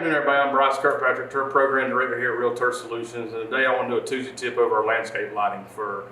afternoon, everybody. I'm Bryce Kirkpatrick, Turf Program Director here at Real Turf Solutions, and today I want to do a Tuesday tip over our landscape lighting. For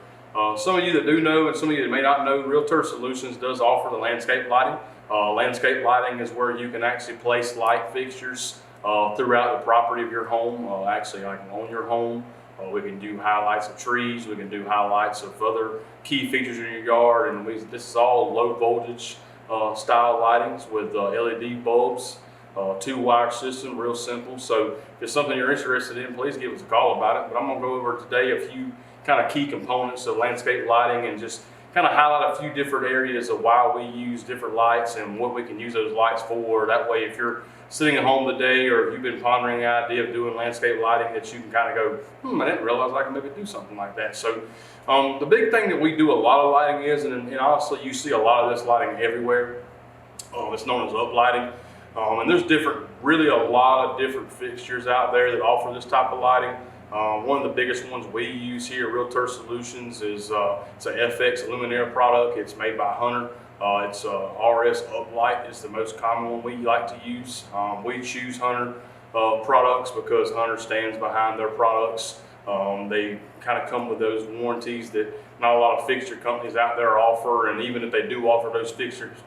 some of you that do know and some of you that may not know, Real Turf Solutions does offer the landscape lighting. Landscape lighting is where you can actually place light fixtures throughout the property of your home, actually like on your home. We can do highlights of trees, we can do highlights of other key features in your yard, and this is all low voltage style lightings with LED bulbs. 2-wire system, real simple. So if it's something you're interested in, please give us a call about it. But I'm going to go over today a few kind of key components of landscape lighting and just kind of highlight a few different areas of why we use different lights and what we can use those lights for. That way, if you're sitting at home today or if you've been pondering the idea of doing landscape lighting, that you can kind of go, I didn't realize I could maybe do something like that. So the big thing that we do a lot of lighting is, and honestly you see a lot of this lighting everywhere, it's known as uplighting. And there's really a lot of different fixtures out there that offer this type of lighting. One of the biggest ones we use here at Real Turf Solutions is it's an FX luminaire product. It's made by Hunter. It's RS uplight is the most common one we like to use. We choose Hunter products because Hunter stands behind their products. They kind of come with those warranties that not a lot of fixture companies out there offer, and even if they do offer those fixtures,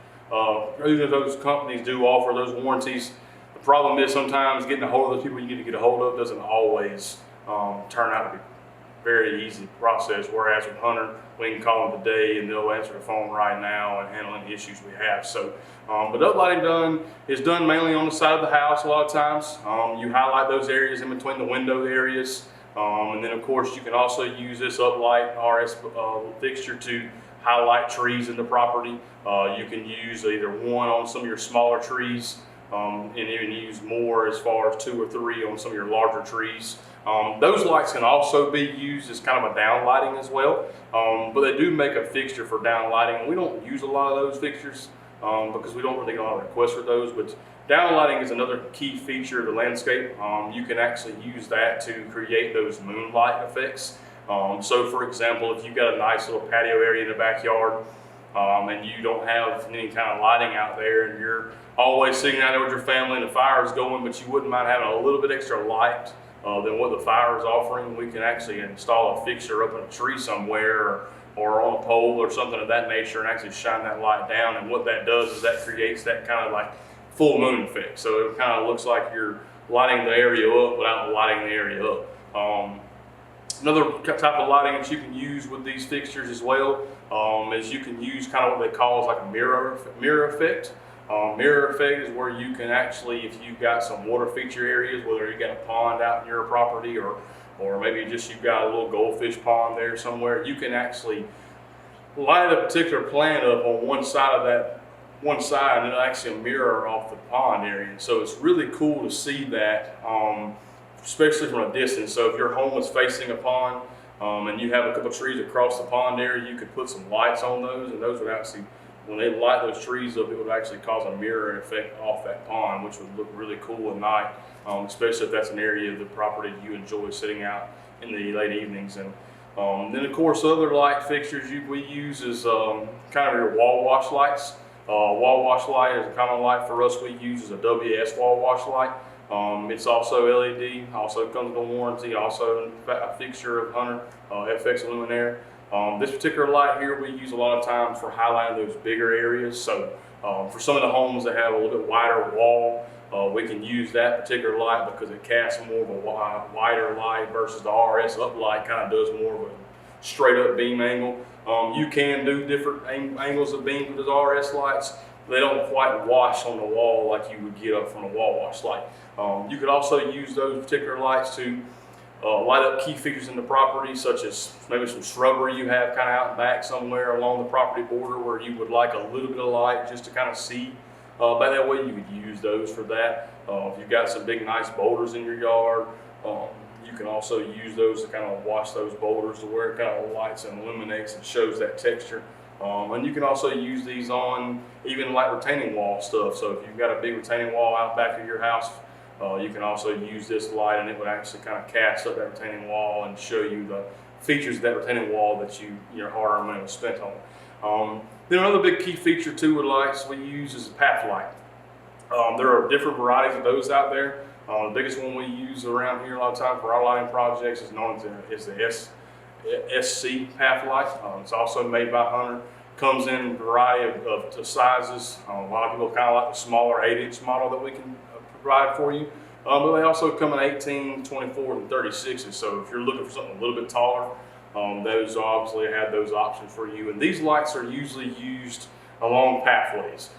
even if those companies do offer those warranties, the problem is sometimes getting a hold of those people you need to get a hold of doesn't always turn out to be a very easy process. Whereas with Hunter, we can call them today and they'll answer the phone right now and handle any issues we have. So, but uplighting is done mainly on the side of the house a lot of times. You highlight those areas in between the window areas. And then of course you can also use this uplight RS fixture to highlight trees in the property. You can use either one on some of your smaller trees and even use more as far as 2 or 3 on some of your larger trees. Those lights can also be used as kind of a down lighting as well, but they do make a fixture for down lighting, and we don't use a lot of those fixtures because we don't really get a lot of requests for those. But down lighting is another key feature of the landscape. You can actually use that to create those moonlight effects. So for example, if you've got a nice little patio area in the backyard and you don't have any kind of lighting out there and you're always sitting out there with your family and the fire is going, but you wouldn't mind having a little bit extra light than what the fire is offering, we can actually install a fixture up in a tree somewhere or on a pole or something of that nature and actually shine that light down. And what that does is that creates that kind of like full moon effect. So it kind of looks like you're lighting the area up without lighting the area up. Another type of lighting that you can use with these fixtures as well is you can use kind of what they call like a mirror effect. Mirror effect is where you can actually, if you've got some water feature areas, whether you got a pond out in your property or maybe just you've got a little goldfish pond there somewhere, you can actually light a particular plant up on one side and it'll actually mirror off the pond area. And so it's really cool to see that, especially from a distance. So if your home is facing a pond and you have a couple trees across the pond area, you could put some lights on those, and those would actually, when they light those trees up, it would actually cause a mirror effect off that pond, which would look really cool at night, especially if that's an area of the property you enjoy sitting out in the late evenings. And then of course other light fixtures we use is kind of your wall wash lights. Wall wash light is a common light for us. We use as a WS wall wash light. It's also LED, also comes with a warranty, also a fixture of Hunter FX luminaire. This particular light here we use a lot of times for highlighting those bigger areas. So for some of the homes that have a little bit wider wall, we can use that particular light because it casts more of a wider light versus the RS uplight kind of does more of a straight up beam angle. You can do different angles of beam with those RS lights. They don't quite wash on the wall like you would get up from a wall wash light. You could also use those particular lights to light up key features in the property, such as maybe some shrubbery you have kind of out back somewhere along the property border where you would like a little bit of light just to kind of see. By that way, you could use those for that. If you've got some big nice boulders in your yard, you can also use those to kind of wash those boulders to where it kind of lights and illuminates and shows that texture. And you can also use these on even like retaining wall stuff. So if you've got a big retaining wall out back of your house, you can also use this light and it would actually kind of cast up that retaining wall and show you the features of that retaining wall that your hard-earned money was spent on. Then another big key feature too with lights we use is a path light. There are different varieties of those out there. The biggest one we use around here a lot of times for our lighting projects is known as the SC path light. It's also made by Hunter. Comes in a variety of sizes. A lot of people kind of like the smaller 8-inch model that we can provide for you. But they also come in 18, 24, and 36s. So if you're looking for something a little bit taller, those obviously have those options for you. And these lights are usually used along pathways.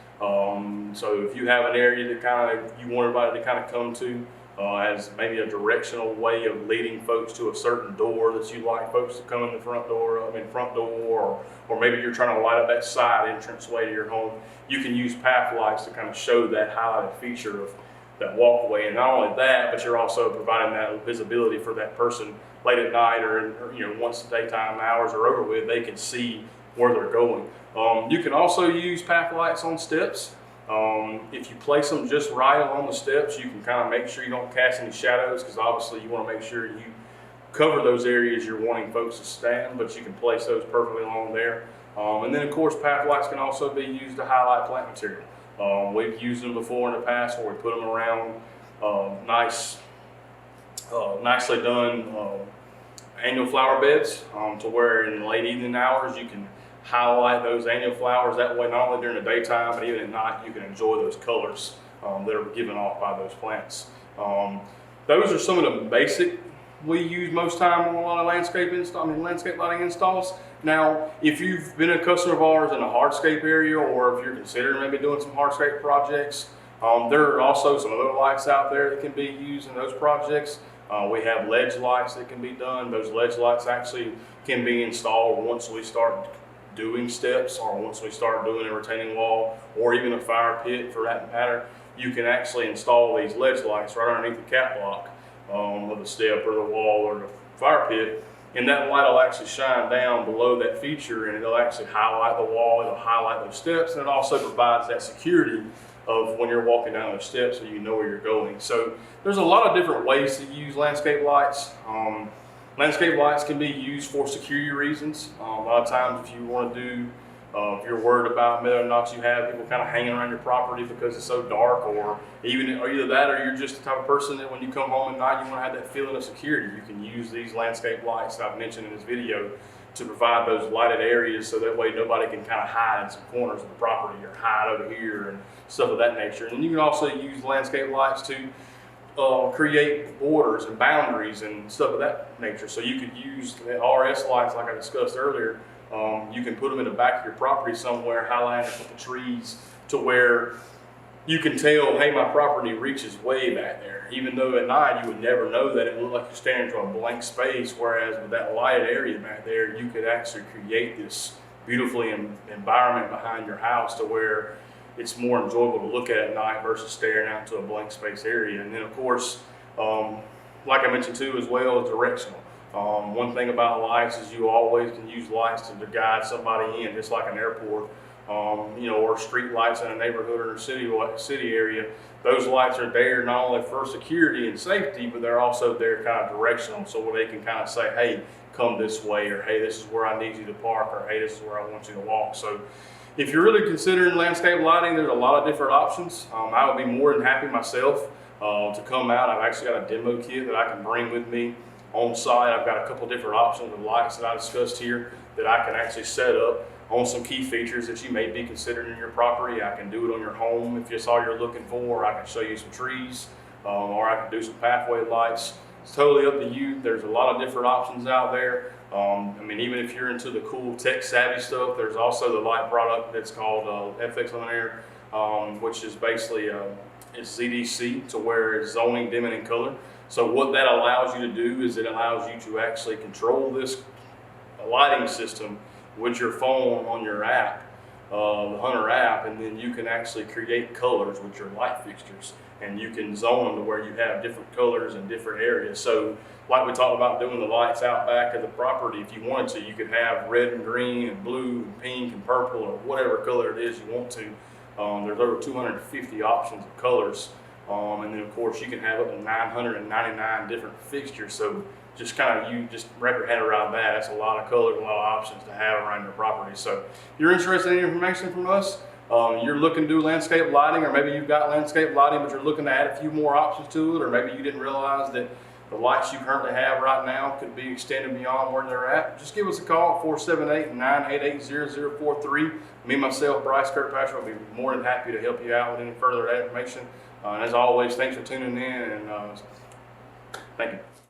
So if you have an area that you want everybody to kind of come to as maybe a directional way of leading folks to a certain door that you like folks to come in the front door, or maybe you're trying to light up that side entrance way to your home, you can use path lights to kind of show that highlighted feature of that walkway. And not only that, but you're also providing that visibility for that person late at night, or once the daytime hours are over with, they can see where they're going. You can also use path lights on steps. If you place them just right along the steps, you can kind of make sure you don't cast any shadows, because obviously you want to make sure you cover those areas you're wanting folks to stand, but you can place those perfectly along there. And then of course path lights can also be used to highlight plant material. We've used them before in the past where we put them around nicely done annual flower beds, to where in the late evening hours you can highlight those annual flowers. That way, not only during the daytime, but even at night, you can enjoy those colors that are given off by those plants. Those are some of the basic we use most time on a lot of landscape lighting installs. Now, if you've been a customer of ours in the hardscape area, or if you're considering maybe doing some hardscape projects, there are also some other lights out there that can be used in those projects. We have ledge lights that can be done. Those ledge lights actually can be installed once we start doing steps, or once we start doing a retaining wall, or even a fire pit for that matter. You can actually install these ledge lights right underneath the cap block of the step or the wall or the fire pit, and that light will actually shine down below that feature, and it'll actually highlight the wall, it'll highlight those steps, and it also provides that security of when you're walking down those steps so you know where you're going. So there's a lot of different ways to use landscape lights. Landscape lights can be used for security reasons. A lot of times if you want to do, if you're worried about whether or not you have people kind of hanging around your property because it's so dark, or either that, or you're just the type of person that when you come home at night, you want to have that feeling of security, you can use these landscape lights that I've mentioned in this video to provide those lighted areas, so that way nobody can kind of hide in some corners of the property or hide over here and stuff of that nature. And you can also use landscape lights to create borders and boundaries and stuff of that nature. So you could use the RS lights like I discussed earlier. You can put them in the back of your property somewhere, highlighting a couple trees, to where you can tell, hey, my property reaches way back there. Even though at night you would never know that, it would look like you're standing to a blank space, whereas with that lighted area back there, you could actually create this beautifully environment behind your house to where it's more enjoyable to look at night versus staring out into a blank space area. And then of course, like I mentioned too as well, is directional. One thing about lights is you always can use lights to guide somebody in, just like an airport, or street lights in a neighborhood or a city area. Those lights are there not only for security and safety, but they're also there kind of directional, so where they can kind of say, hey, come this way, or hey, this is where I need you to park, or hey, this is where I want you to walk. So if you're really considering landscape lighting, there's a lot of different options. I would be more than happy myself to come out. I've actually got a demo kit that I can bring with me on site. I've got a couple different options of lights that I discussed here that I can actually set up on some key features that you may be considering in your property. I can do it on your home if that's all you're looking for, or I can show you some trees, or I can do some pathway lights. It's totally up to you. There's a lot of different options out there. Even if you're into the cool tech savvy stuff, there's also the light product that's called FX Luminaire, which is basically it's ZDC, to where it's zoning, dimming, and color. So what that allows you to do is it allows you to actually control this lighting system with your phone on your app, the Hunter app, and then you can actually create colors with your light fixtures, and you can zone them to where you have different colors in different areas. So like we talked about doing the lights out back of the property, if you wanted to, you could have red and green and blue and pink and purple, or whatever color it is you want to. There's over 250 options of colors. And then of course you can have up to 999 different fixtures. So just you just wrap your head around that. That's a lot of colors, a lot of options to have around your property. So if you're interested in information from us, you're looking to do landscape lighting, or maybe you've got landscape lighting but you're looking to add a few more options to it, or maybe you didn't realize that the lights you currently have right now could be extended beyond where they're at, just give us a call at 478-988-0043. Me, myself, Bryce Kirkpatrick, will be more than happy to help you out with any further information. And as always, thanks for tuning in, and thank you.